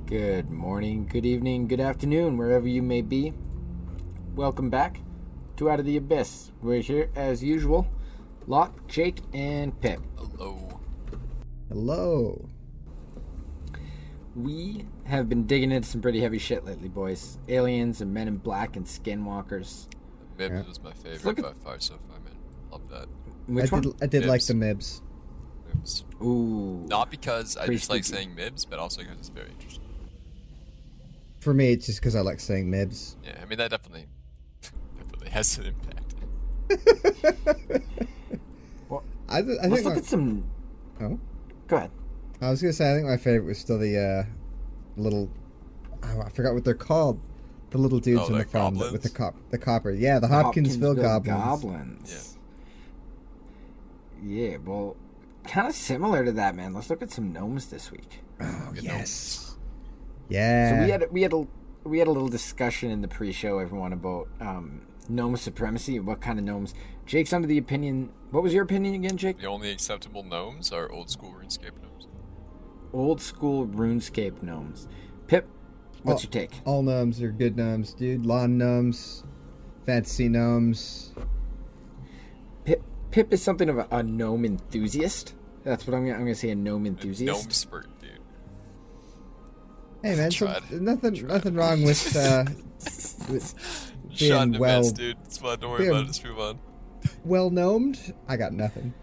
Good morning, good evening, good afternoon, wherever you may be. Welcome back to Out of the Abyss. We're here, as usual, Locke, Jake, and Pip. Hello. Hello. We have been digging into some pretty heavy shit lately, boys. Aliens and Men in Black and Skinwalkers. Mibs was my favorite by far so far, man. Love that. Which one? I did Mibs. like the Mibs. Mibs. Ooh. Not because I Pretty just like spooky. saying Mibs, but also because it's very interesting. For me, it's just because I like saying Mibs. Yeah, I mean that definitely has an impact. Well, I let's think look at some... Oh, Go ahead. I was gonna say I think my favorite was still the little. Oh, I forgot what they're called. The little dudes Oh, on the the farm goblins? with the copper. Yeah, the Hopkinsville goblins. Goblins. Yeah, well, kind of similar to that, man. Let's look at some gnomes this week. Oh Good yes. Gnomes. Yeah. So we had a little discussion in the pre-show, everyone, about gnome supremacy and what kind of gnomes. Jake's under the opinion. What was your opinion again, Jake? The only acceptable gnomes are old school RuneScape gnomes. Old school RuneScape gnomes. Pip, what's your take? All gnomes are good gnomes, dude. Lawn gnomes, fantasy gnomes. Pip is something of a gnome enthusiast. That's what I'm gonna say. A gnome enthusiast. Gnome spurt, dude. Hey man, Tried. nothing wrong with Shot in being the well miss, dude. It's fine. Don't worry being- about it. Just move on. well gnomed. I got nothing.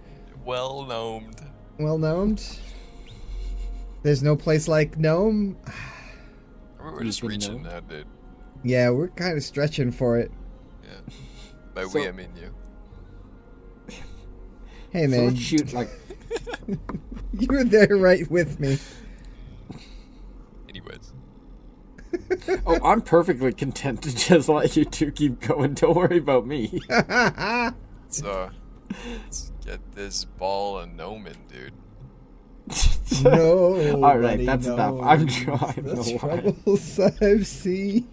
Well gnomed. Well gnomed. There's no place like gnome. We're just Deep in reaching gnome. now, dude. Yeah, we're kind of stretching for it. Yeah. By So- we, I mean you. Hey So man, let's shoot like. you were there right with me. Anyways. Oh, I'm perfectly content to just let you two keep going. Don't worry about me. Let's get this ball a gnoming, dude. No. All right, that's enough. I'm trying the to lie. struggles I've seen.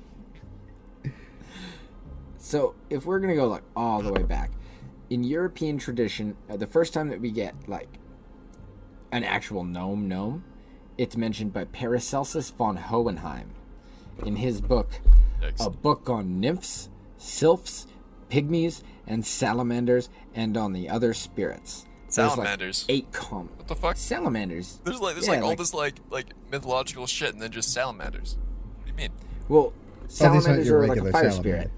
So, if we're gonna go like all the way back, in European tradition, the first time that we get like an actual gnome, it's mentioned by Paracelsus von Hohenheim in his book, Yikes. a book on nymphs, sylphs, pygmies, and salamanders, and on the other spirits. There's, Salamanders. Like 8 common. What the fuck? Salamanders. There's Yeah, all this like mythological shit and then just salamanders. What do you mean? Well, these aren't salamanders your are like a regular fire salamander. spirit.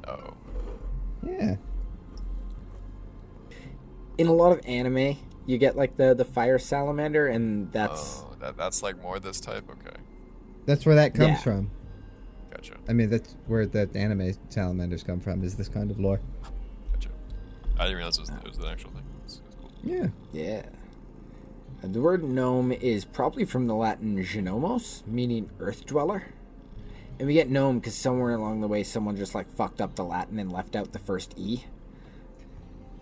Oh. Yeah. In a lot of anime, you get like the fire salamander, and that's That's like more this type? Okay. That's where that comes Yeah. from. Gotcha. I mean, that's where the anime salamanders come from, is this kind of lore. Gotcha. I didn't realize it was an actual thing. It's cool. Yeah. yeah. The word gnome is probably from the Latin genomos, meaning earth dweller. And we get gnome because somewhere along the way someone just like fucked up the Latin and left out the first E.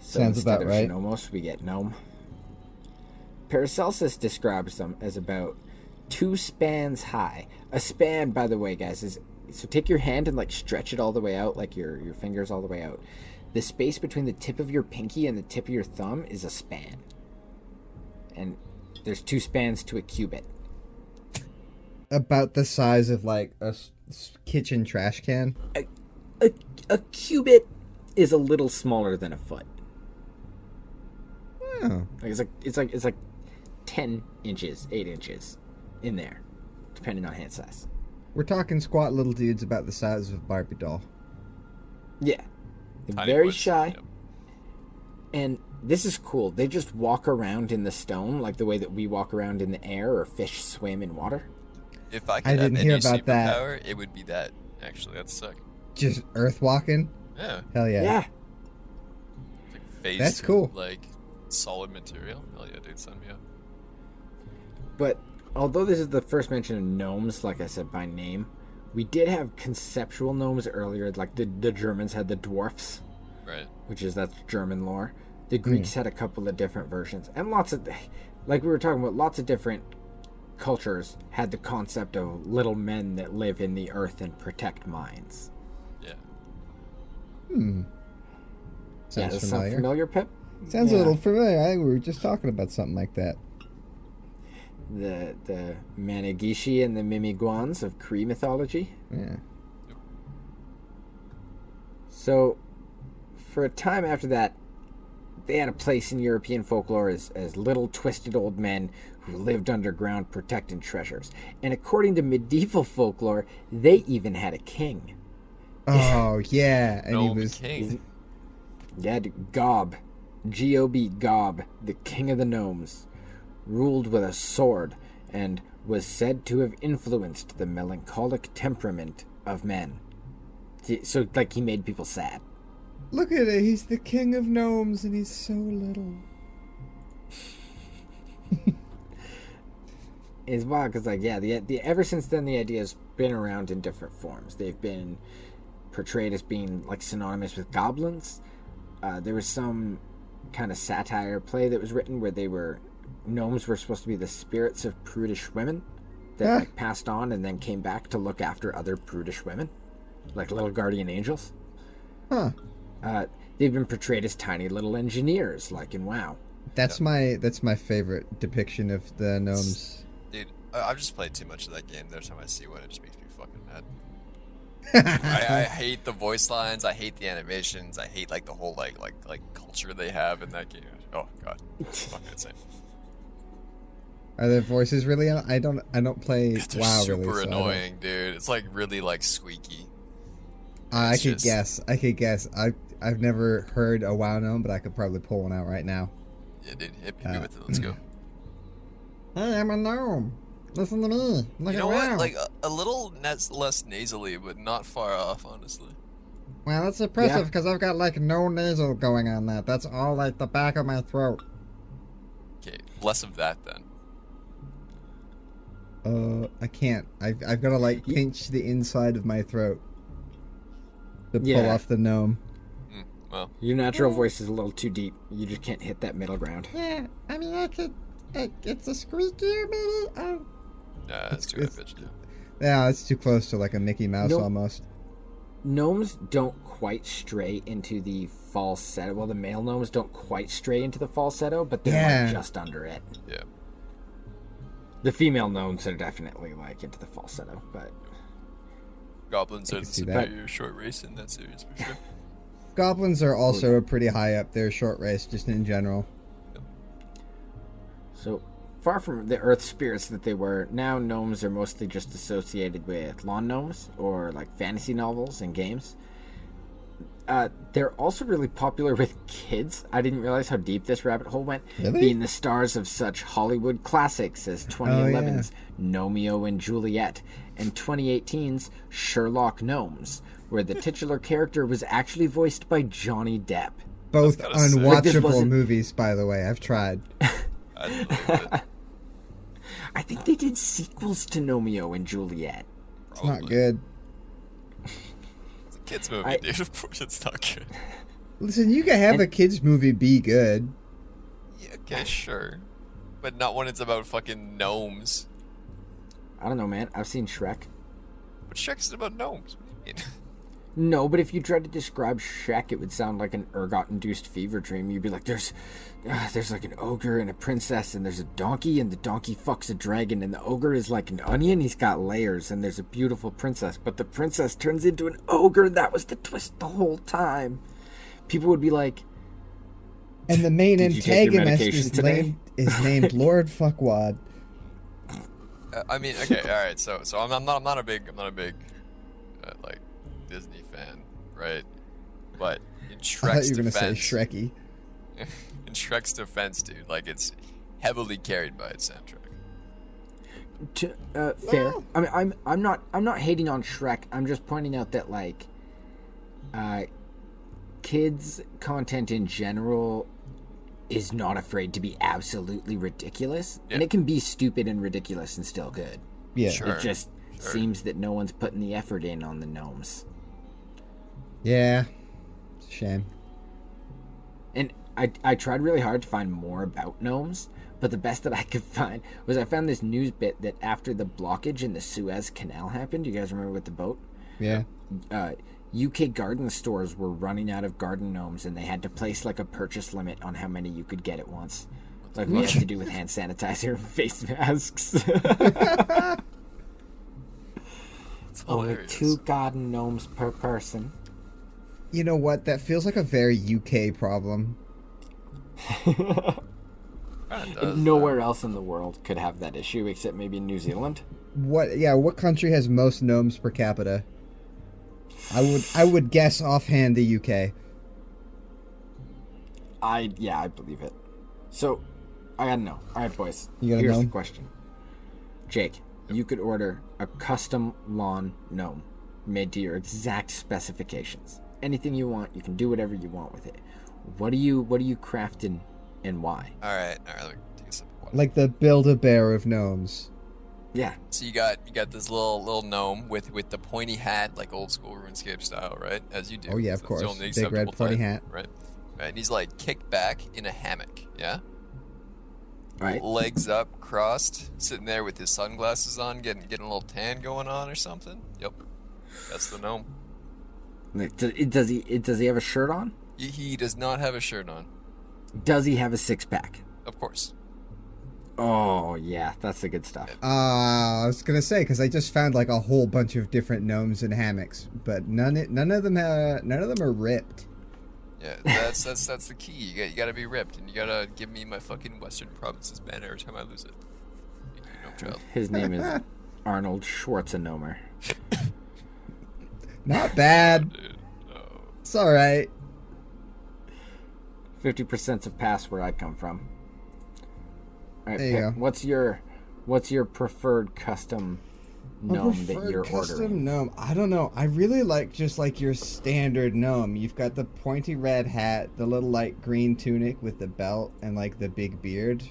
So Sounds instead about of right. Genomos, we get gnome. Paracelsus describes them as about 2 spans high. A span, by the way, guys, is so take your hand and like stretch it all the way out, like your fingers all the way out. The space between the tip of your pinky and the tip of your thumb is a span. And there's 2 spans to a cubit. About the size of like a kitchen trash can. A cubit is a little smaller than a foot. Oh. Like it's like 10 inches, 8 inches in there, depending on hand size. We're talking squat little dudes about the size of a Barbie doll. Yeah. Tiny Very boys. shy. Yep. And this is cool. They just walk around in the stone like the way that we walk around in the air or fish swim in water. If I I could have didn't any hear about that. superpower, it would be that. Actually, that's sick. Just earth walking? Yeah. Hell yeah. Yeah. Like phase That's through, cool. Like solid material. Hell yeah, dude, sign me up. But although this is the first mention of gnomes, like I said, by name, we did have conceptual gnomes earlier. Like the Germans had the dwarfs, Right. that's German lore. The Greeks had a couple of different versions. And lots of, like we were talking about, lots of different cultures had the concept of little men that live in the earth and protect mines. Yeah. Sounds Does that sound familiar. familiar, Pip? Sounds a Yeah. little familiar. I think we were just talking about something like that. the Managishi and the Mimiguans of Cree mythology. Yeah. So, for a time after that, they had a place in European folklore as little twisted old men who lived underground protecting treasures. And according to medieval folklore, they even had a king. Oh yeah, and Gnome he was king. Yeah, Gob. G-O-B, Gob, the king of the gnomes, ruled with a sword and was said to have influenced the melancholic temperament of men. So, like, he made people sad. Look at it. He's the king of gnomes, and he's so little. It's wild because, like, yeah, the ever since then the idea's been around in different forms. They've been portrayed as being like synonymous with goblins. There was some kind of satire play that was written where gnomes were supposed to be the spirits of prudish women that like passed on and then came back to look after other prudish women, like little guardian angels. Huh. They've been portrayed as tiny little engineers, like in WoW. That's my favorite depiction of the gnomes. Dude, I've just played too much of that game. Every time I see one, it just makes me fucking mad. I hate the voice lines. I hate the animations. I hate like the whole like culture they have in that game. Oh god, it's fucking insane. Are their voices really? I don't play They're WoW super really. So annoying, dude. It's like really like squeaky. I It's could just- guess. I've never heard a WoW gnome, but I could probably pull one out right now. Yeah, dude, hit me with it. Let's go. Hey, I'm a gnome. Listen to me. Look You know at what? WoW. Like a little less nasally, but not far off, honestly. Well, that's impressive Yeah. because I've got like no nasal going on that. That's all like the back of my throat. Okay, less of that then. I can't. I've got to like pinch the inside of my throat to pull Yeah. off the gnome. Well, Your natural voice is a little too deep. You just can't hit that middle ground. Yeah, I mean, I could. It's a squeakier, maybe. yeah, that's too high pitched. Yeah, it's too close to like a Mickey Mouse Nope. almost. Gnomes don't quite stray into the falsetto. Well, the male gnomes don't quite stray into the falsetto, but they're Yeah. like just under it. Yeah. The female gnomes are definitely like into the falsetto, but Goblins I are can the see that. superior short race in that series for sure. Goblins are also pretty high up there, short race, just in general. so far from the earth spirits that they were, now gnomes are mostly just associated with lawn gnomes or like fantasy novels and games. They're also really popular with kids. I didn't realize how deep this rabbit hole went. Really? Being the stars of such Hollywood classics as 2011's Gnomeo and Juliet and 2018's Sherlock Gnomes, where the titular character was actually voiced by Johnny Depp. Both That's kinda sick. Like, this unwatchable wasn't- movies, by the way. I've tried. I didn't know that. I think they did sequels to Gnomeo and Juliet. It's not good. It's a kids movie, I- dude. Of course, it's not good. Listen, you can have a kids movie be good. Yeah, okay, sure, but not when it's about fucking gnomes. I don't know, man. I've seen Shrek. But Shrek's about gnomes. What do you mean? No, but if you tried to describe Shrek, it would sound like an ergot-induced fever dream. You'd be like, there's like an ogre and a princess, and there's a donkey, and the donkey fucks a dragon, and the ogre is like an onion. He's got layers, and there's a beautiful princess, but the princess turns into an ogre. That was the twist the whole time. People would be like, And the main Did you take your antagonist medication today? is named Lord Fuckwad. I mean, okay, all right. So I'm not a big like Disney fan, right? But in I thought Shrek's you were going to say defense, Shrekky. in Shrek's defense, dude, like it's heavily carried by its soundtrack. fair. No. I mean, I'm not hating on Shrek. I'm just pointing out that like, kids content in general is not afraid to be absolutely ridiculous, and Yeah. it can be stupid and ridiculous and still good. Yeah. Sure. It just seems that no one's putting the effort in on the gnomes. Yeah. It's a shame. And I tried really hard to find more about gnomes, but the best that I could find was I found this news bit that after the blockage in the Suez Canal happened, you guys remember with the boat? Yeah. UK garden stores were running out of garden gnomes, and they had to place like a purchase limit on how many you could get at once. Like we have to do with hand sanitizer and face masks. It's Only hilarious. 2 garden gnomes per person. You know what? That feels like a very UK problem. Kinda does, Nowhere else in the world could have that issue except maybe New Zealand. What country has most gnomes per capita? I would guess offhand the UK. I believe it. So, I gotta know. All right, boys. You gotta Here's know? the question. Jake, you could order a custom lawn gnome made to your exact specifications. Anything you want, you can do whatever you want with it. What do you craft and why? All right. Let me take a sip of water. Like the Build-A-Bear of gnomes. Yeah. So you got this little gnome with the pointy hat, like old school RuneScape style, right? As you do. Oh, yeah, of That's course. the only Big red acceptable pointy type, hat. right? Right. And he's like kicked back in a hammock, yeah. Right. Legs up, crossed, sitting there with his sunglasses on, getting a little tan going on or something. Yep, that's the gnome. Like, does he have a shirt on? He does not have a shirt on, Does he have a 6-pack? of course. Oh yeah, that's the good stuff. I was gonna say because I just found like a whole bunch of different gnomes and hammocks, but none of them are ripped. Yeah, that's the key. You got to be ripped, and you gotta give me my fucking Western Provinces banner every time I lose it. You gnome child. His name is Arnold Schwarzenegger. Not bad. Dude, no. It's all right. 50% of past where I come from. All right, There you Pip, go. what's your preferred custom gnome that you're custom ordering? gnome. I don't know. I really like just like your standard gnome. You've got the pointy red hat, the little light green tunic with the belt, and like the big beard,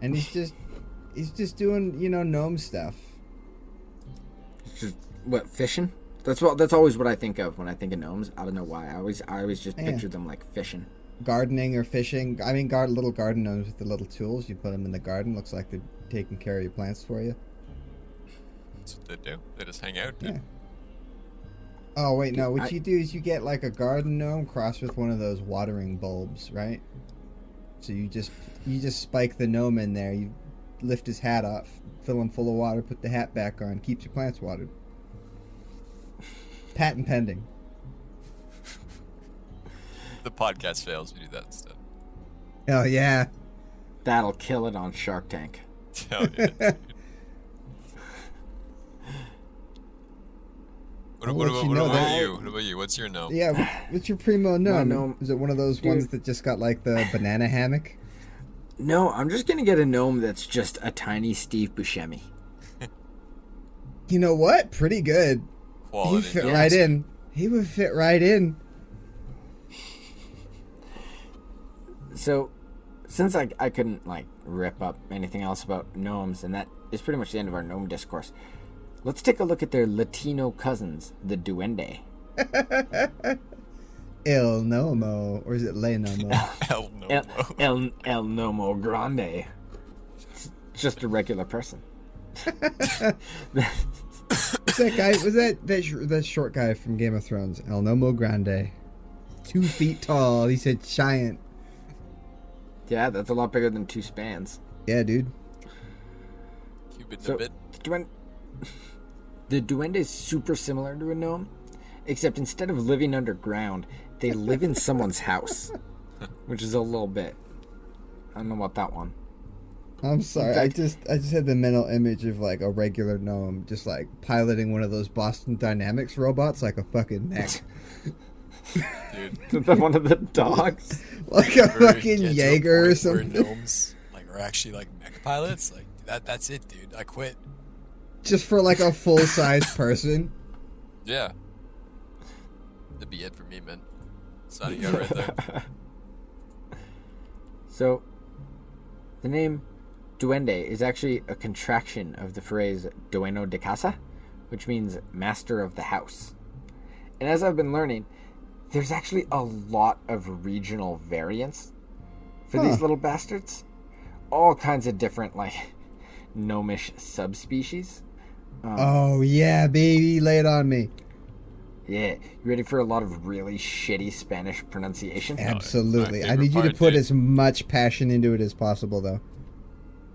and he's just doing gnome stuff. Just, what, fishing? That's always what I think of when I think of gnomes. I don't know why. I always just Yeah. picture them like fishing. Gardening or fishing. I mean, little garden gnomes with the little tools. You put them in the garden. Looks like they're taking care of your plants for you. That's what they do. They just hang out, dude. Yeah. Oh wait, no. What I- you do is you get like a garden gnome crossed with one of those watering bulbs, right? So you just spike the gnome in there. You lift his hat off, fill him full of water, put the hat back on, keeps your plants watered. Patent pending. The podcast fails, we do that instead. Oh yeah. That'll kill it on Shark Tank. Hell yeah, dude. I'll What let you know about that. you? What about you? What's your gnome? Yeah. What's your primo gnome? gnome- Is it one of those Dude. ones that just got like the banana hammock? No, I'm just gonna get a gnome that's just a tiny Steve Buscemi. You know what? Pretty good. Quality. He'd fit Yeah. right in. He would fit right in. So, since I couldn't like rip up anything else about gnomes, and that is pretty much the end of our gnome discourse, let's take a look at their Latino cousins, the Duende. El Nomo, or is it Le Nomo? Hell no. El Gnomo Grande. It's just a regular person. What's that guy? Was that short guy from Game of Thrones? El Nomo Grande, 2 feet tall. He said giant. Yeah, that's a lot bigger than 2 spans. Yeah, dude. Cupid So, the bit. the Duende is super similar to a gnome, except instead of living underground, they live in someone's house, which is a little bit. I don't know about that one. I'm sorry. I just had the mental image of like a regular gnome just like piloting one of those Boston Dynamics robots like a fucking mech. Dude. One of the dogs. Like a Ever get fucking to a Jaeger or point something. Where gnomes are actually like mech pilots? Like that's it, dude. I quit. Just for like a full size person. Yeah. That'd be it for me, man. Signing out right there. So, the name Duende is actually a contraction of the phrase Dueño de Casa, which means master of the house. And as I've been learning, there's actually a lot of regional variants for these little bastards. All kinds of different, like, gnomish subspecies. Oh yeah, baby, lay it on me. Yeah, you ready for a lot of really shitty Spanish pronunciation? Absolutely. my I need you to favorite put part, as much passion into it as possible, though.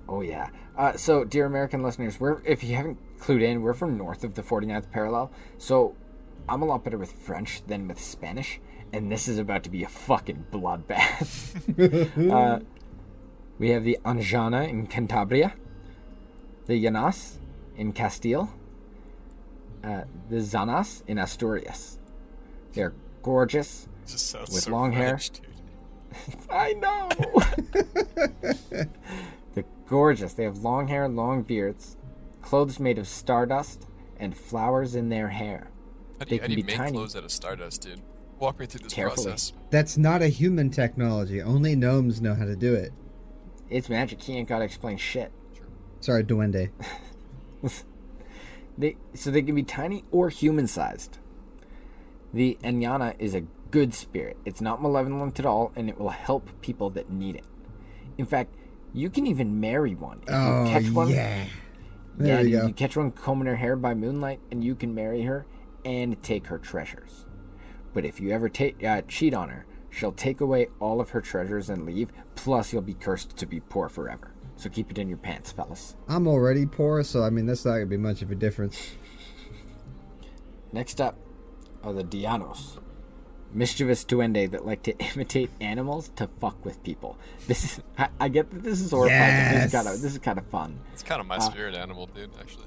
Oh yeah. So, dear American listeners, if you haven't clued in, we're from north of the 49th parallel. So, I'm a lot better with French than with Spanish, and this is about to be a fucking bloodbath. We have the Anjana in Cantabria, the Llanas in Castile, the Zanas in Asturias. They're gorgeous, Just sounds with so long hair. French, dude. I know. They're gorgeous. They have long hair, long beards, clothes made of stardust, and flowers in their hair. How do They you, how can do you be make tiny. clothes out of stardust, dude? Walk me through this Carefully. process. That's not a human technology. Only gnomes know how to do it. It's magic. He ain't got to explain shit. Sorry, Duende. They can be tiny or human-sized. The Enyana is a good spirit. It's not malevolent at all, and it will help people that need it. In fact, you can even marry one. If you catch one, yeah. There yeah, we go. you catch one combing her hair by moonlight, and you can marry her and take her treasures. But if you ever cheat on her, she'll take away all of her treasures and leave, plus you'll be cursed to be poor forever. So keep it in your pants, fellas. I'm already poor, so I mean, that's not going to be much of a difference. Next up are the Dianos. Mischievous duende that like to imitate animals to fuck with people. This is I get that this is horrifying, Yes. but this is kind of fun. It's kind of my spirit animal, dude, actually.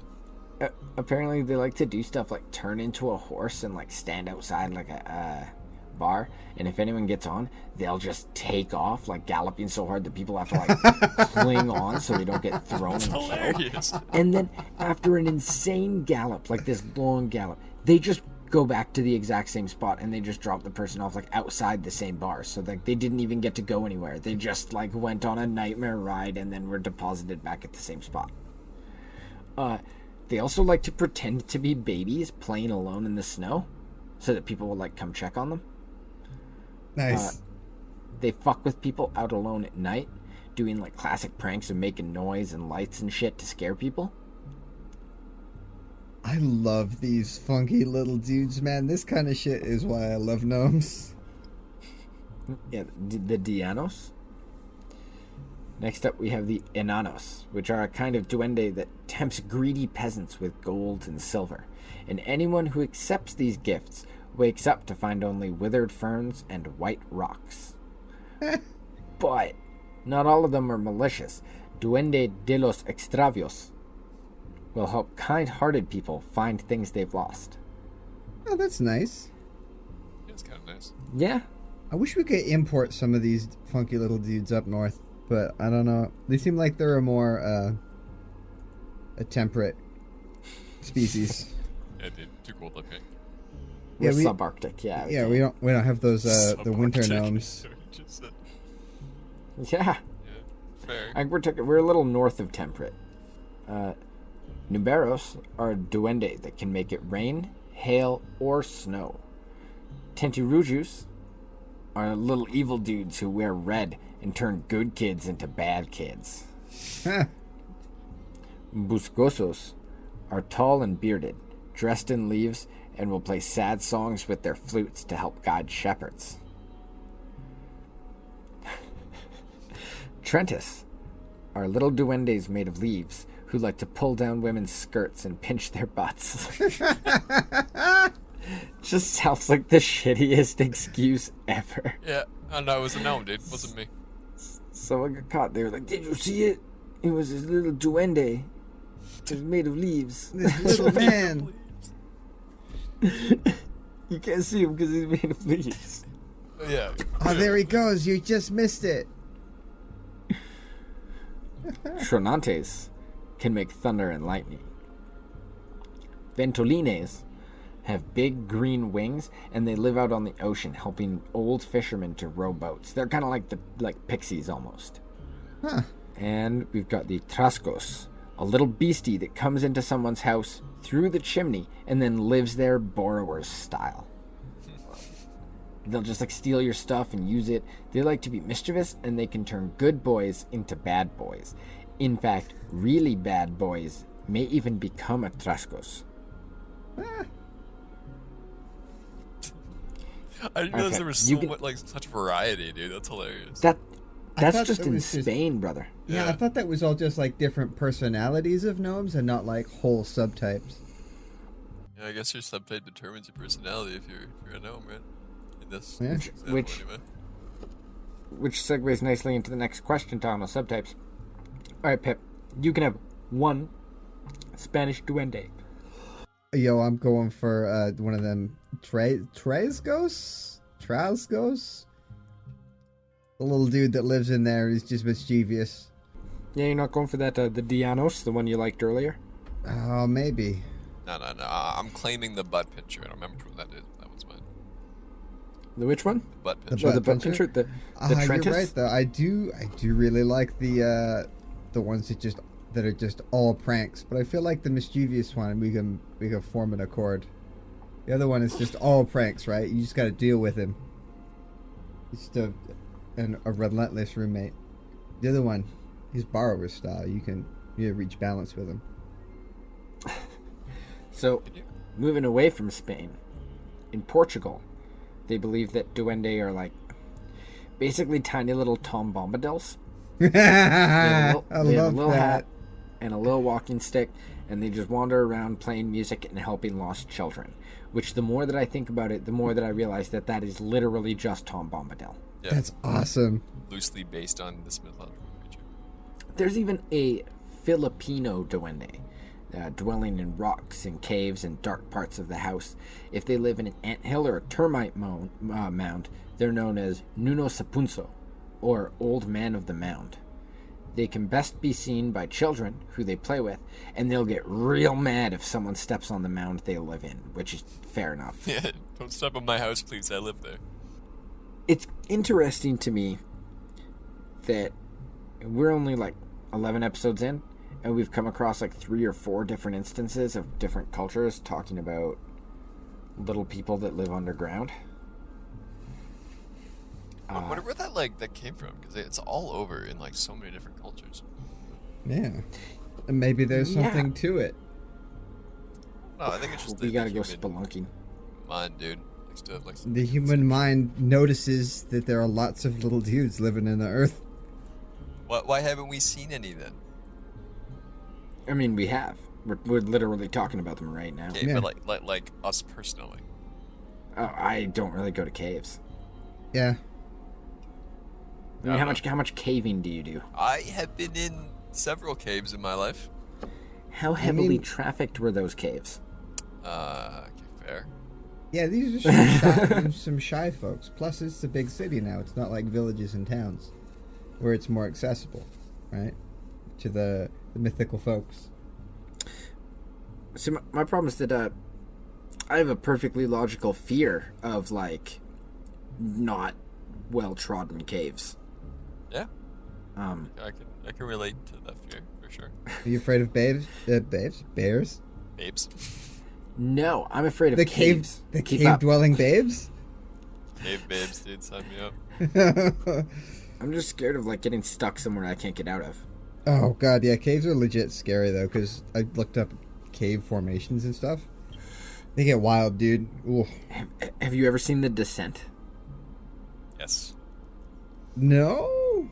Apparently they like to do stuff like turn into a horse and like stand outside like a bar, and if anyone gets on, they'll just take off like galloping so hard that people have to like cling on so they don't get thrown and killed. Hilarious. And then after an insane gallop, like this long gallop, they just go back to the exact same spot and they just drop the person off like outside the same bar. So like they didn't even get to go anywhere. They just like went on a nightmare ride and then were deposited back at the same spot. They also like to pretend to be babies playing alone in the snow so that people will like come check on them. Nice. They fuck with people out alone at night, doing like classic pranks of making noise and lights and shit to scare people. I love these funky little dudes, man. This kind of shit is why I love gnomes. Yeah, the Dianos. Next up, we have the Enanos, which are a kind of duende that tempts greedy peasants with gold and silver. And anyone who accepts these gifts wakes up to find only withered ferns and white rocks. But not all of them are malicious. Duende de los Extravios will help kind-hearted people find things they've lost. Oh, that's nice. It's kind of nice. Yeah, I wish we could import some of these funky little dudes up north, but I don't know. They seem like they're a more a temperate species. Yeah, dude, too cold looking. we're we- subarctic. Yeah, Yeah, we don't have those the winter gnomes. Yeah, Yeah, fair. we're a little north of temperate. Nuberos are a duende that can make it rain, hail, or snow. Tentirujus are little evil dudes who wear red and turn good kids into bad kids. Huh. Buscosos are tall and bearded, dressed in leaves, and will play sad songs with their flutes to help guide shepherds. Trentus are little duendes made of leaves who like to pull down women's skirts and pinch their butts. Just sounds like the shittiest excuse ever. Yeah, I know, it was a gnome, dude. It wasn't me. Someone got caught. They were like, "Did you see it? It was this little duende. It was made of leaves." This little man. You can't see him because he's made of leaves. Yeah. Oh, there he goes. You just missed it. Tronantes can make thunder and lightning. Ventolines have big green wings, and they live out on the ocean, helping old fishermen to row boats. They're kind of like pixies almost. Huh. And we've got the Trascos, a little beastie that comes into someone's house through the chimney and then lives there borrower's style. They'll just like steal your stuff and use it. They like to be mischievous, and they can turn good boys into bad boys. In fact, really bad boys may even become a Trascos. I didn't realize Okay, there was you so can- much, like, such variety, dude. That's hilarious. I That's thought just that in was just- Spain, brother. Yeah, I Yeah. thought that was all just like different personalities of gnomes and not like whole subtypes. Yeah, I guess your subtype determines your personality if you're a gnome, right? In this Yeah. example, Which- anyway. Which segues nicely into the next question, talking about subtypes. All right, Pip, you can have one Spanish duende. Yo, I'm going for one of them Trasgos? Trasgos? The little dude that lives in there is just mischievous. Yeah, you're not going for that, the Dianos, the one you liked earlier? Oh, maybe. No. I'm claiming the butt pincher. I don't remember what that is. That was mine. The which one? The butt The pincher. Oh, the butt butt pincher? The You're Trentus? right though. I do really like the ones that are just all pranks. But I feel like the mischievous one we can form an accord. The other one is just all pranks, right? You just got to deal with him. He's just a relentless roommate. The other one, he's borrower style. You reach balance with him. So, moving away from Spain, in Portugal, they believe that duende are like basically tiny little Tom Bombadils. I They have a love little that. hat and a little walking stick, and they just wander around playing music and helping lost children. Which, the more that I think about it, the more that I realize that that is literally just Tom Bombadil. Yeah, That's awesome. loosely based on this mythological creature. There's even a Filipino duende, dwelling in rocks and caves and dark parts of the house. If they live in an anthill or a termite mound, they're known as Nuno Sapunso, or Old Man of the Mound. They can best be seen by children who they play with, and they'll get real mad if someone steps on the mound they live in, which is fair enough. Yeah, don't step on my house, please. I live there. It's interesting to me that we're only like 11 episodes in, and we've come across like 3 or 4 different instances of different cultures talking about little people that live underground. I wonder where that came from, because it's all over in like so many different cultures. Yeah. And maybe there's Yeah. something to it. No, I think it's just We gotta go human spelunking. mind, dude. Likes to, like, The human mind notices that there are lots of little dudes living in the earth. Why haven't we seen any then? I mean, we have. We're literally talking about them right now. Okay, Yeah. but like us personally. Oh, I don't really go to caves. Yeah. I mean, how much caving do you do? I have been in several caves in my life. How heavily mean- trafficked were those caves? Okay, fair. Yeah, these are some shy folks. Plus, it's a big city now. It's not like villages and towns, where it's more accessible, right, to the mythical folks. So my problem is that I have a perfectly logical fear of like not well trodden caves. Yeah, I can relate to that fear for sure. Are you afraid of bears? Babes, No, I'm afraid of The caves. the Keep up. cave-dwelling babes? cave babes, dude, sign me up. I'm just scared of like getting stuck somewhere I can't get out of. Oh god, yeah, caves are legit scary though, because I looked up cave formations and stuff. They get wild, dude. Ooh. Have you ever seen The Descent? Yes. No.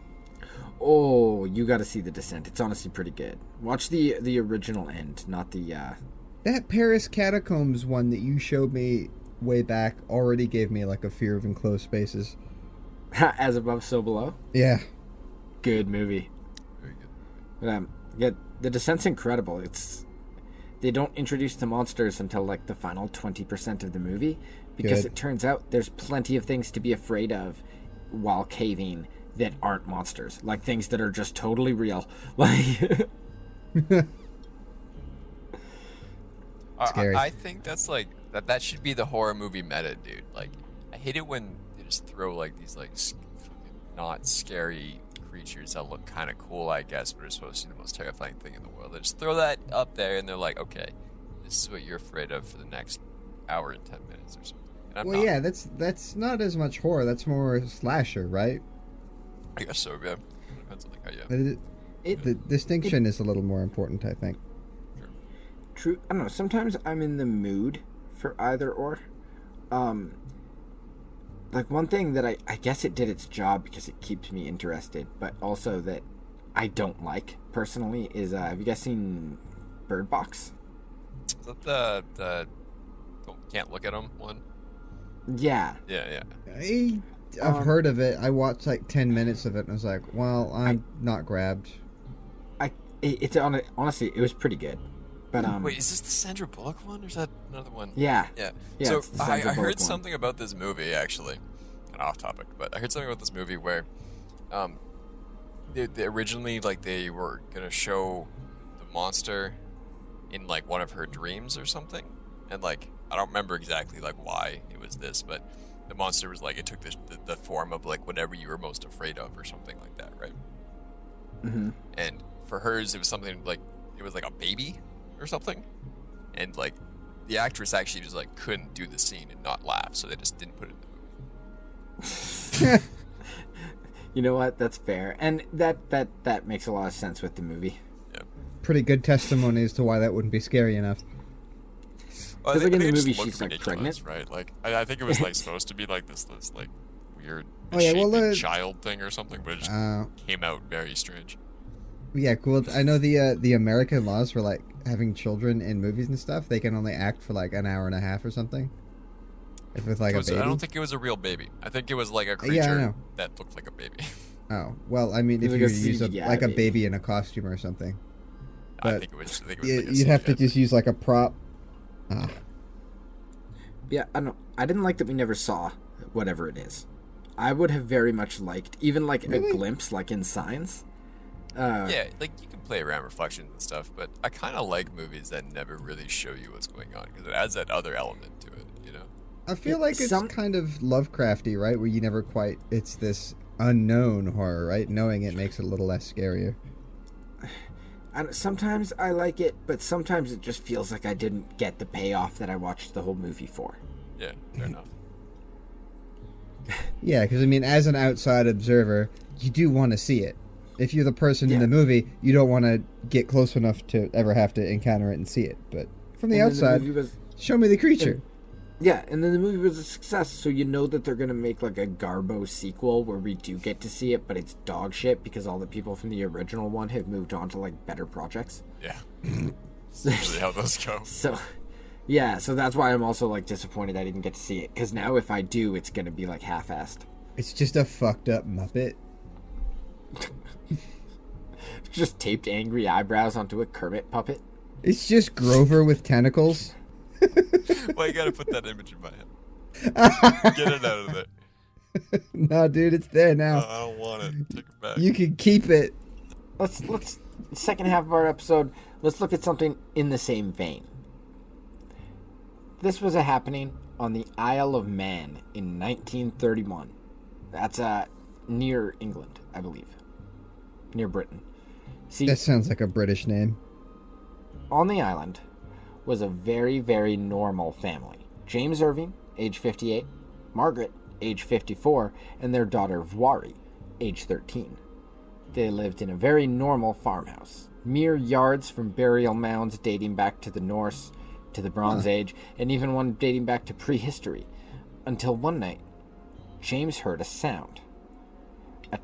Oh, you got to see The Descent. It's honestly pretty good. Watch the original end, not the. That Paris catacombs one that you showed me way back already gave me like a fear of enclosed spaces. As Above, So Below. Yeah. Good movie. Very good. But, yeah, The Descent's incredible. They don't introduce the monsters until like the final 20% of the movie, because Good. it turns out there's plenty of things to be afraid of while caving that aren't monsters, like things that are just totally real. Like, Scary. I think that's like that should be the horror movie meta, dude. Like, I hate it when they just throw like these like fucking not scary creatures that look kind of cool, I guess, but are supposed to be the most terrifying thing in the world. They just throw that up there, and they're like, okay, this is what you're afraid of for the next hour and 10 minutes or something. And I'm Well, not. yeah, that's not as much horror. That's more slasher, right? I guess so. Yeah, depends on like how The distinction is a little more important, I think. true. I don't know. Sometimes I'm in the mood for either or. like one thing that I guess it did its job because it keeps me interested, but also that I don't like personally is have you guys seen Bird Box? Is that the can't look at them one? Yeah. Yeah. I've Um, heard of it. I watched like 10 minutes of it and I was like, well, I'm not grabbed. Honestly, it was pretty good. But Wait, is this the Sandra Bullock one, or is that another one? yeah. Yeah. Yeah, So it's the I Sandra Bullock heard one. something about this movie actually, and off topic, but I heard something about this movie where, they originally like they were gonna show the monster in like one of her dreams or something, and like I don't remember exactly like why it was this, but the monster was like it took the form of like whatever you were most afraid of or something like that, right? Mm-hmm. And for hers, it was something like it was like a baby or something, and like the actress actually just like couldn't do the scene and not laugh, so they just didn't put it in the movie. You know what? That's fair, and that makes a lot of sense with the movie. Yeah. Pretty good testimony as to why that wouldn't be scary enough. Well, Because, like, in the it just movie, looked she's, like, ridiculous, pregnant. right? Like I think it was like supposed to be like this like weird Oh, yeah, well, misshapen child thing or something, but it just Uh, came out very strange. yeah, cool. I know the American laws for like having children in movies and stuff. They can only act for like an hour and a half or something. If it's like a baby. I don't think it was a real baby. I think it was like a Yeah, I creature know. that looked like a baby. Oh well, I mean, if Like you a were to use CGI like a baby. baby in a costume or something, I But think it was like a you'd have to CGI just use like a prop. Ah. Yeah, I don't know. I didn't like that we never saw whatever it is. I would have very much liked even like Really? a glimpse, like in Signs. Yeah, like you can play around reflections and stuff, but I kind of like movies that never really show you what's going on because it adds that other element to it, you know? I feel like it's Some- kind of Lovecrafty, right? Where you never quite. It's this unknown horror, right? Knowing it makes it a little less scarier. And sometimes I like it, but sometimes it just feels like I didn't get the payoff that I watched the whole movie for. Yeah, fair enough. Yeah, because I mean, as an outside observer, you do want to see it. If you're the person in Yeah. the movie, you don't want to get close enough to ever have to encounter it and see it. But from the And then outside, movie was, show me the creature. yeah, and then the movie was a success, so you know that they're gonna make like a Garbo sequel where we do get to see it, but it's dog shit because all the people from the original one have moved on to like better projects. Yeah. That's usually how those go. So, yeah, so that's why I'm also like disappointed I didn't get to see it because now if I do, it's gonna be like half-assed. It's just a fucked up Muppet. Just taped angry eyebrows onto a Kermit puppet. It's just Grover with tentacles. Well, you gotta put that image in my head. Get it out of there. No, dude, it's there now. I don't want it. Take it back. You can keep it. Let's second half of our episode. Let's look at something in the same vein. This was a happening on the Isle of Man in 1931. That's near England, I believe, near Britain. See, That sounds like a British name. on the island was a very, very normal family. James Irving, age 58, Margaret, age 54, and their daughter Voiri, age 13. They lived in a very normal farmhouse, mere yards from burial mounds dating back to the Norse, to the Bronze Age, and even one dating back to prehistory. Until one night, James heard a sound. A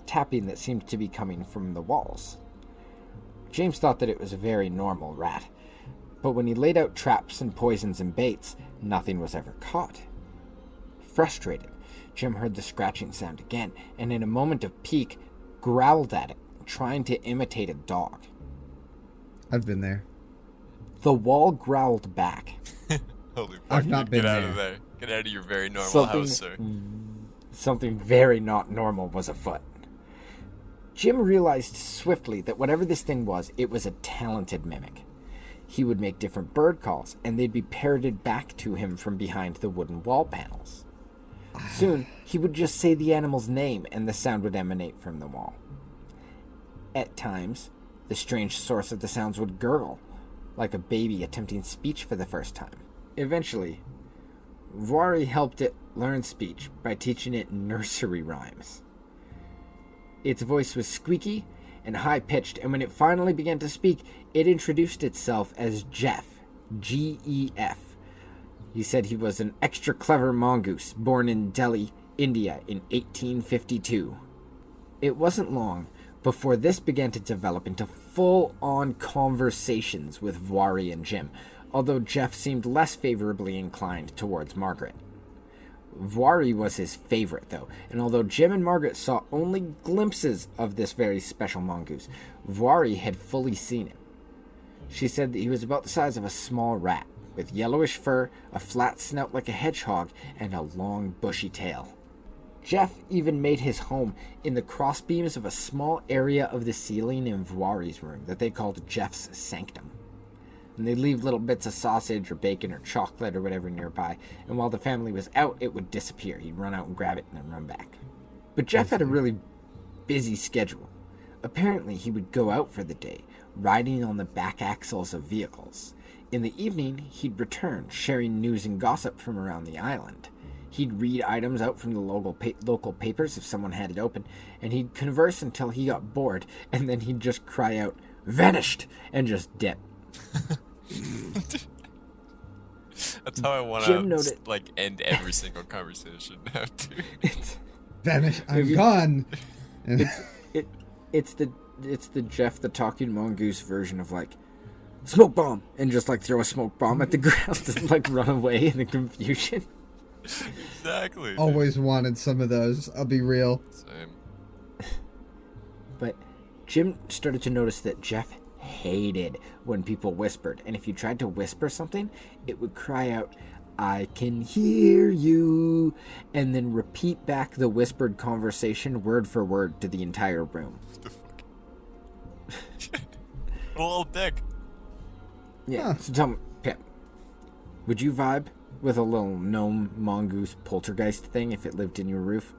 tapping that seemed to be coming from the walls. James thought that it was a very normal rat, but when he laid out traps and poisons and baits, nothing was ever caught. Frustrated, Jim heard the scratching sound again, and in a moment of pique, growled at it, trying to imitate a dog. I've been there. The wall growled back. Holy fuck. I've not Get been out of there. there. Get out of your very normal Something- house, sir. Something very not normal was afoot. Jim realized swiftly that whatever this thing was, it was a talented mimic. He would make different bird calls, and they'd be parroted back to him from behind the wooden wall panels. Soon, he would just say the animal's name, and the sound would emanate from the wall. At times, the strange source of the sounds would gurgle, like a baby attempting speech for the first time. Eventually, Voiri helped it learn speech by teaching it nursery rhymes. Its voice was squeaky and high-pitched, and when it finally began to speak, it introduced itself as Jeff, G-E-F, He said he was an extra clever mongoose born in Delhi, India in 1852. It wasn't long before this began to develop into full-on conversations with Voiri and Jim, although Jeff seemed less favorably inclined towards Margaret. Voiri was his favorite, though, and although Jim and Margaret saw only glimpses of this very special mongoose, Voiri had fully seen him. She said that he was about the size of a small rat, with yellowish fur, a flat snout like a hedgehog, and a long bushy tail. Jeff even made his home in the crossbeams of a small area of the ceiling in Voiri's room that they called Jeff's sanctum. And they'd leave little bits of sausage or bacon or chocolate or whatever nearby, and while the family was out, it would disappear. He'd run out and grab it and then run back. But Jeff had a really busy schedule. Apparently, he would go out for the day, riding on the back axles of vehicles. In the evening, he'd return, sharing news and gossip from around the island. He'd read items out from the local papers if someone had it open, and he'd converse until he got bored, and then he'd just cry out, "Vanished!" and just dip. That's how I want to end every single conversation now, dude. Vanish, I'm gone. It's the Jeff the Talking Mongoose version of like smoke bomb and just like throw a smoke bomb at the ground and like run away in the confusion. Exactly. Always wanted some of those. I'll be real. Same. But Jim started to notice that Jeff hated when people whispered, and if you tried to whisper something, it would cry out, "I can hear you," and then repeat back the whispered conversation word for word to the entire room. What the fuck? A little dick. Yeah, Huh. So tell me, Pip, would you vibe with a little gnome mongoose poltergeist thing if it lived in your roof?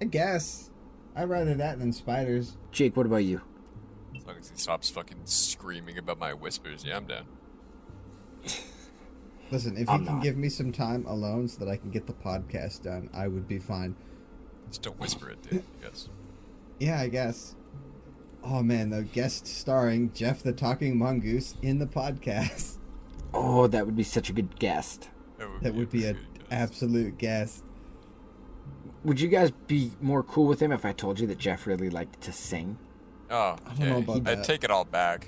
I guess. I'd rather that than spiders. Jake, what about you? As long as he stops fucking screaming about my whispers, yeah, I'm down. Listen, if I'm you can not. give me some time alone so that I can get the podcast done, I would be fine. Just don't whisper it, dude. Yes. Yeah, I guess. Oh man, the guest starring Jeff the Talking Mongoose in the podcast. Oh, that would be such a good guest. That would be an good guess. absolute guest. Would you guys be more cool with him if I told you that Jeff really liked to sing? Oh, I don't know okay. about that. I'd take it all back.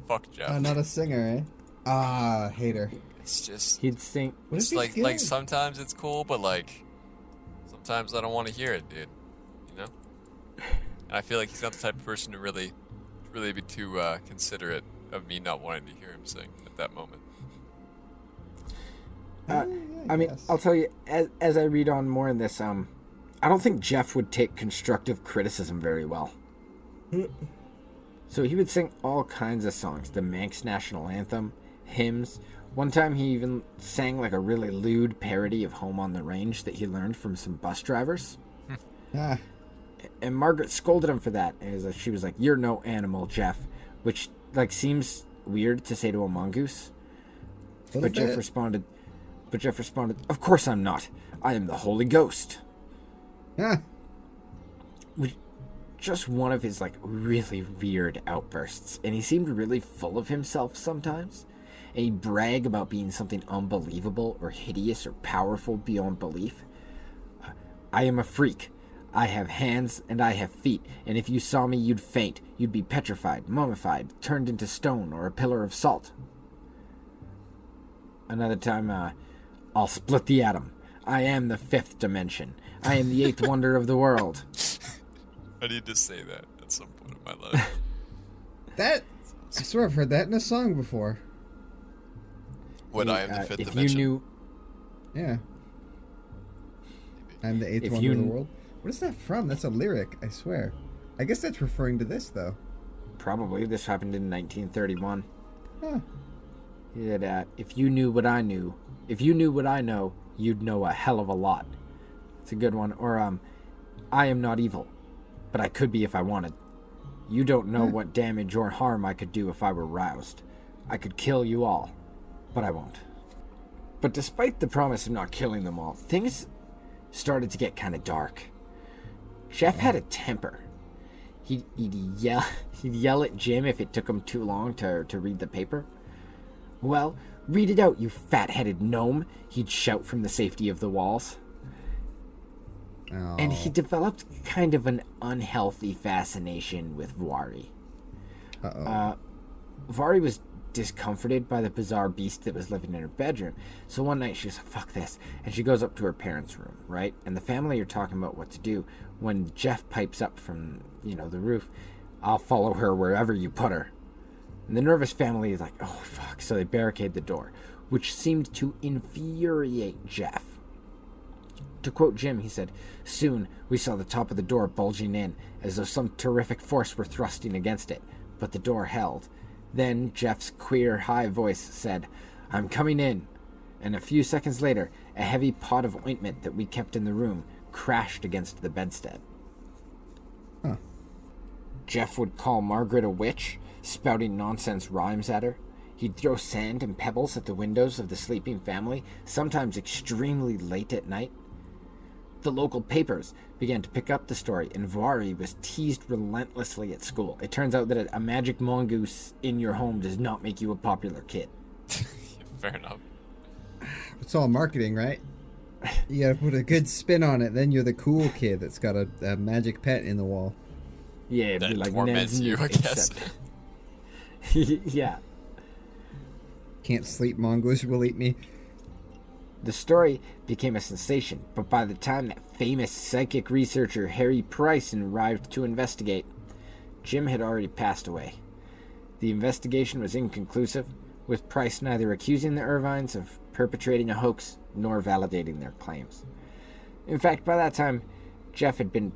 Fuck Jeff. Not a singer, eh? Ah, hater. It's just, He'd sing. What if it's he's like good? sometimes it's cool, but like sometimes I don't want to hear it, dude. You know? And I feel like he's not the type of person to really be too considerate of me not wanting to hear him sing at that moment. Yeah, I mean, guess. I'll tell you, as I read on more in this, I don't think Jeff would take constructive criticism very well. So he would sing all kinds of songs, the Manx national anthem, hymns. One time he even sang like a really lewd parody of Home on the Range that he learned from some bus drivers. Ah, And Margaret scolded him for that. As she was like, "You're no animal, Jeff," which like seems weird to say to a mongoose. little But Jeff bit. responded, "Of course I'm not. I am the Holy Ghost." Ah, Which, just one of his like really weird outbursts, and he seemed really full of himself sometimes. And he'd brag about being something unbelievable or hideous or powerful beyond belief. "I am a freak. I have hands and I have feet, and if you saw me, you'd faint. You'd be petrified, mummified, turned into stone or a pillar of salt." Another time, "I'll split the atom. I am the fifth dimension. I am the eighth wonder of the world." I need to say that at some point in my life. that. I swear I've heard that in a song before. When I am the fifth if dimension. you knew, Yeah. I'm the eighth If wonder you of the kn- world. What is that from? That's a lyric, I swear. I guess that's referring to this, though. probably this happened in 1931. Huh. He said, "If you knew what I knew, if you knew what I know, you'd know a hell of a lot." It's a good one. Or, "I am not evil, but I could be if I wanted. You don't know what damage or harm I could do if I were roused. I could kill you all, but I won't." But despite the promise of not killing them all, things started to get kind of dark. Jeff had a temper. He'd yell at Jim if it took him too long to read the paper. Well, read it out, you fat-headed gnome, he'd shout from the safety of the walls. Oh. And he developed kind of an unhealthy fascination with Voiri. Uh-oh. Voiri was discomforted by the bizarre beast that was living in her bedroom. So one night she was like, fuck this. And she goes up to her parents' room, right? And the family are talking about what to do when Jeff pipes up from, the roof. I'll follow her wherever you put her. And the nervous family is like, oh, fuck. So they barricade the door, which seemed to infuriate Jeff. To quote Jim, he said, soon we saw the top of the door bulging in, as though some terrific force were thrusting against it. But the door held. Then Jeff's queer, high voice said, I'm coming in. And a few seconds later, a heavy pot of ointment that we kept in the room crashed against the bedstead. Huh. Jeff would call Margaret a witch, spouting nonsense rhymes at her. He'd throw sand and pebbles at the windows of the sleeping family, sometimes extremely late at night. The local papers began to pick up the story, and Voiri was teased relentlessly at school. It turns out that a magic mongoose in your home does not make you a popular kid. Fair enough. It's all marketing, right? You gotta put a good spin on it, then you're the cool kid that's got a magic pet in the wall. Yeah, it'd That be like torments Ned's you, new I guess. Yeah. Can't sleep, mongoose will eat me. The story became a sensation, but by the time that famous psychic researcher Harry Price arrived to investigate, Jim had already passed away. The investigation was inconclusive, with Price neither accusing the Irvines of perpetrating a hoax nor validating their claims. In fact, by that time, Jeff had been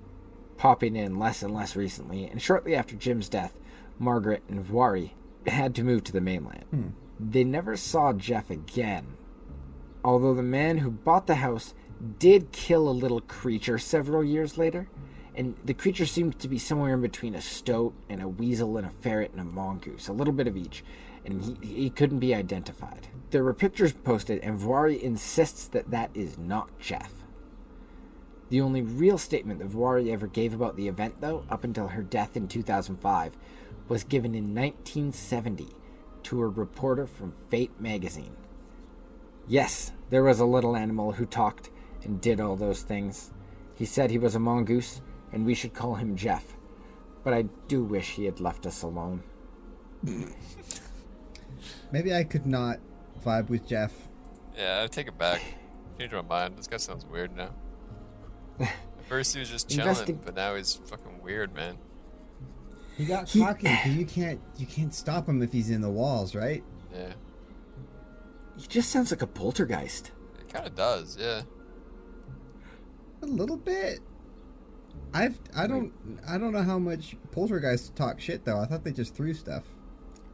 popping in less and less recently, and shortly after Jim's death, Margaret and Voiri had to move to the mainland. They never saw Jeff again, although the man who bought the house did kill a little creature several years later, and the creature seemed to be somewhere in between a stoat and a weasel and a ferret and a mongoose, a little bit of each, and he couldn't be identified. There were pictures posted, and Voiri insists that that is not Jeff. The only real statement that Voiri ever gave about the event, though, up until her death in 2005, was given in 1970 to a reporter from Fate magazine. Yes, there was a little animal who talked and did all those things. He said he was a mongoose, and we should call him Jeff. But I do wish he had left us alone. Maybe I could not vibe with Jeff. Yeah, I take it back. Change my mind. This guy sounds weird now. At first he was just chilling, but now he's fucking weird, man. He got cocky, but you can't stop him if he's in the walls, right? Yeah. He just sounds like a poltergeist. It kind of does, yeah. A little bit. I don't know how much poltergeists talk shit though. I thought they just threw stuff.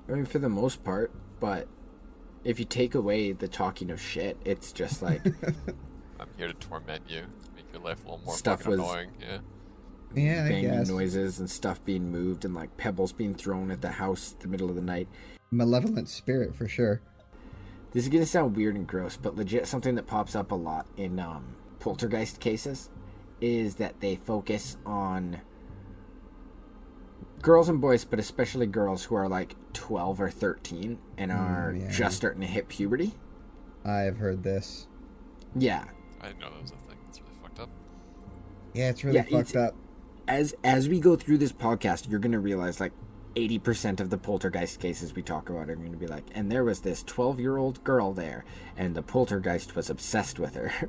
I mean, for the most part, but if you take away the talking of shit, it's just like I'm here to torment you, make your life a little more Stuff fucking was- annoying. Yeah. Yeah, I banging guess. noises and stuff being moved and like pebbles being thrown at the house in the middle of the night. Malevolent spirit for sure. This is gonna sound weird and gross, but legit something that pops up a lot in poltergeist cases is that they focus on girls and boys, but especially girls who are like 12 or 13 and are yeah. just starting to hit puberty. I've heard this. Yeah. I didn't know that was a thing. That's really fucked up. Yeah, it's really fucked up. As we go through this podcast, you're gonna realize like 80% of the poltergeist cases we talk about are going to be like, and there was this 12-year-old girl there, and the poltergeist was obsessed with her. I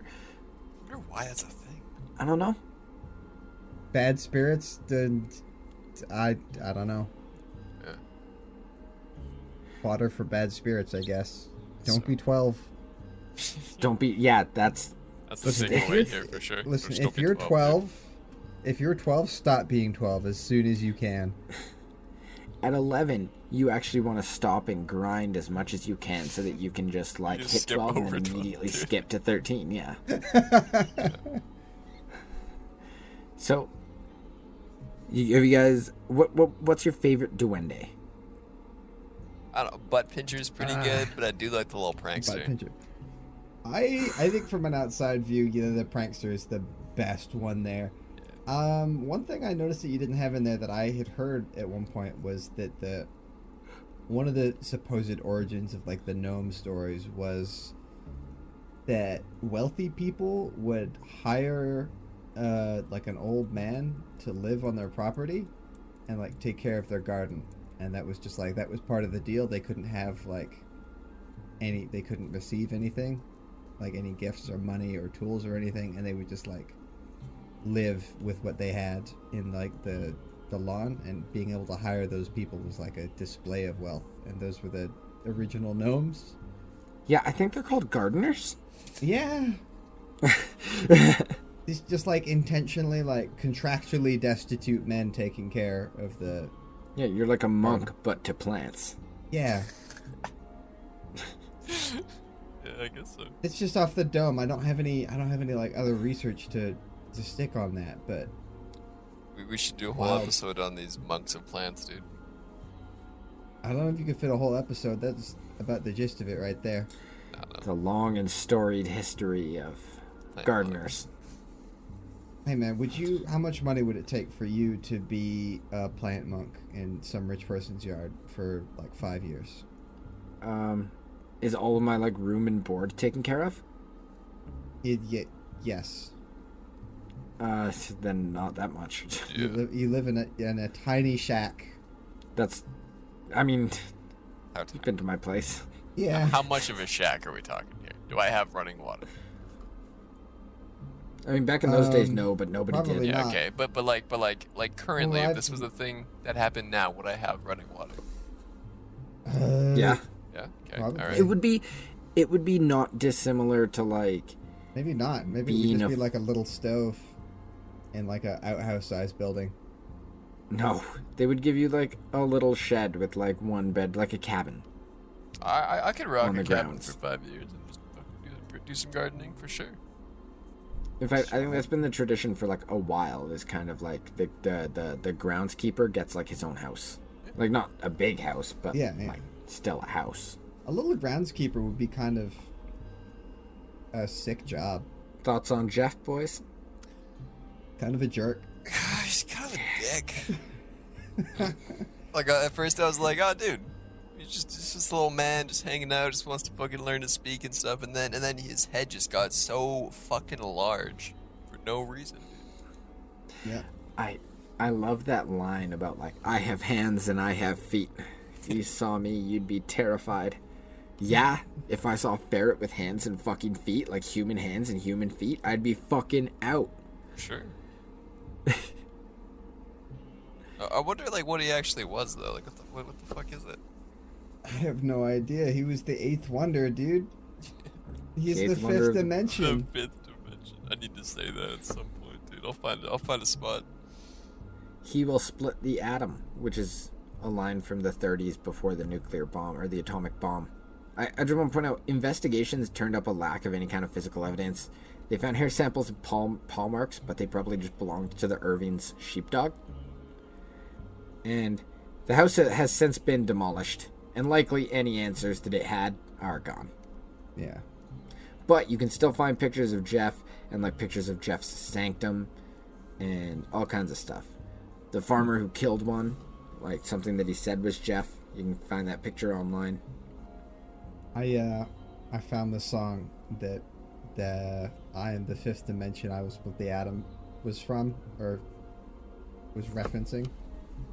wonder why that's a thing. I don't know. Bad spirits. I don't know. Yeah. Fodder for bad spirits, I guess. Don't So- be 12. Don't be. Yeah, that's. That's the Listen, single if way you're- here for sure. Listen, Just don't if be you're 12, 12, stop being 12 as soon as you can. At 11, you actually want to stop and grind as much as you can so that you can just like just hit skip 12 and over then 12, immediately dude. skip to 13. Yeah. So, have you guys? What's your favorite duende? I don't know. Butt pincher's pretty good, but I do like the little Butt prankster. pincher. I think from an outside view, the prankster is the best one there. One thing I noticed that you didn't have in there that I had heard at one point was that one of the supposed origins of like the gnome stories was that wealthy people would hire like an old man to live on their property and like take care of their garden, and that was just like that was part of the deal. They couldn't have like they couldn't receive anything, like any gifts or money or tools or anything, and they would just like live with what they had in like the lawn, and being able to hire those people was like a display of wealth, and those were the original gnomes. Yeah, I think they're called gardeners. Yeah. It's just like intentionally like contractually destitute men taking care of the... Yeah, you're like a monk, but to plants. Yeah. Yeah, I guess so. It's just off the dome. I don't have any like other research to stick on that, but We should do a whole episode on these monks of plants, dude. I don't know if you could fit a whole episode. That's about the gist of it right there. The long and storied history of gardeners. Hey man, how much money would it take for you to be a plant monk in some rich person's yard for like 5 years? Is all of my like room and board taken care of? Yes. Then not that much. Yeah. You live in a tiny shack. I mean, How you've been to my place. Yeah. How much of a shack are we talking here? Do I have running water? I mean, back in those days, no, but nobody did. probably Yeah, not. okay, but like currently, Well, if this was a thing that happened now, would I have running water? Yeah, Yeah, okay, Probably. all right. it would be not dissimilar to like. Maybe not. Maybe it Being would just a- be like a little stove in like a outhouse-sized building. No, they would give you like a little shed with like one bed, like a cabin. I could rock On a the cabin grounds. for 5 years and just fucking do some gardening for sure. In fact, I think that's been the tradition for like a while. Is kind of like the groundskeeper gets like his own house, like not a big house, but Yeah. like still a house. A little groundskeeper would be kind of a sick job. Thoughts on Jeff, boys? Kind of a jerk. He's kind of a dick. Like at first I was like, oh dude, he's just a little man just hanging out, just wants to fucking learn to speak and stuff, and then his head just got so fucking large for no reason, dude. Yeah. I love that line about like I have hands and I have feet. If you saw me, you'd be terrified. Yeah, if I saw a ferret with hands and fucking feet, like human hands and human feet, I'd be fucking out. Sure. I wonder like what he actually was though. Like what the fuck is it? I have no idea. He was the eighth wonder, dude. He's the Eighth wonder fifth of the- dimension. The fifth dimension. I need to say that at some point, dude. I'll find a spot. He will split the atom, which is a line from the 30s before the nuclear bomb or the atomic bomb. I just want to point out, investigations turned up a lack of any kind of physical evidence. They found hair samples of paw marks, but they probably just belonged to the Irving's sheepdog. And the house has since been demolished, and likely any answers that it had are gone. Yeah. But you can still find pictures of Jeff and like pictures of Jeff's sanctum and all kinds of stuff. The farmer who killed one, like something that he said was Jeff, you can find that picture online. I found the song that I Am the Fifth Dimension I Was What the Atom was from, or was referencing.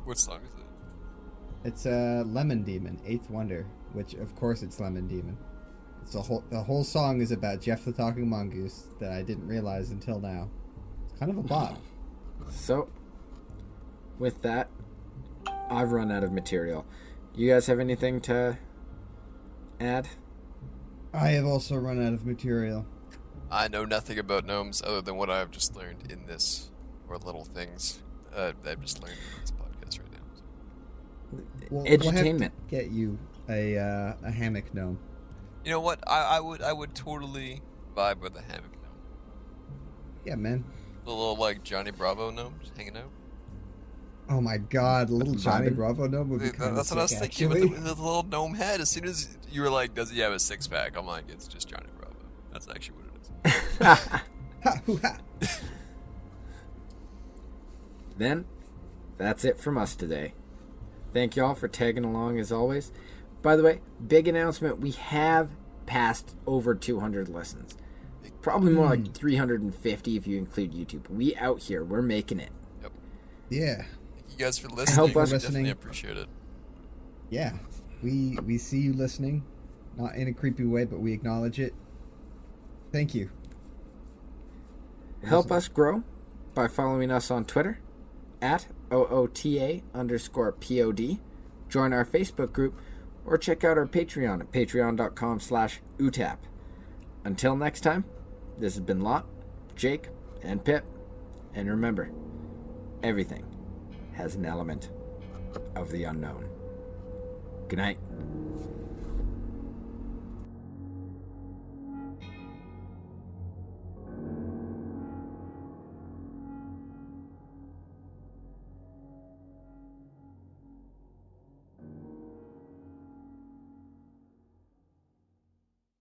What song is it? It's Lemon Demon, Eighth Wonder, which of course it's Lemon Demon. It's the whole song is about Jeff the Talking Mongoose that I didn't realize until now. It's kind of a bop. So, with that, I've run out of material. You guys have anything to add? I have also run out of material. I know nothing about gnomes other than what I've just learned in this, or little things that I've just learned in this podcast right now. We'll Edutainment. have to get you a hammock gnome. You know what? I would totally vibe with a hammock gnome. Yeah, man. The little like Johnny Bravo gnome just hanging out. Oh my god, little Johnny Vibing. Bravo gnome would be Dude, kind that's of what I was sick, thinking actually. with the little gnome head. As soon as you were like, "Does he have a six pack?" I'm like, "It's just Johnny Bravo." That's actually what it is. Ha, hoo, ha. Then, that's it from us today. Thank y'all for tagging along as always. By the way, big announcement. We have passed over 200 listens. Probably more like 350 if you include YouTube. We out here. We're making it. Yep. Yeah. Thank you guys for listening. Help us- We definitely appreciate it. Yeah. We see you listening. Not in a creepy way, but we acknowledge it. Thank you. Help us grow by following us on Twitter at OOTA_POD. Join our Facebook group or check out our Patreon at patreon.com/utap. Until next time, this has been Lot, Jake, and Pip. And remember, everything has an element of the unknown. Good night.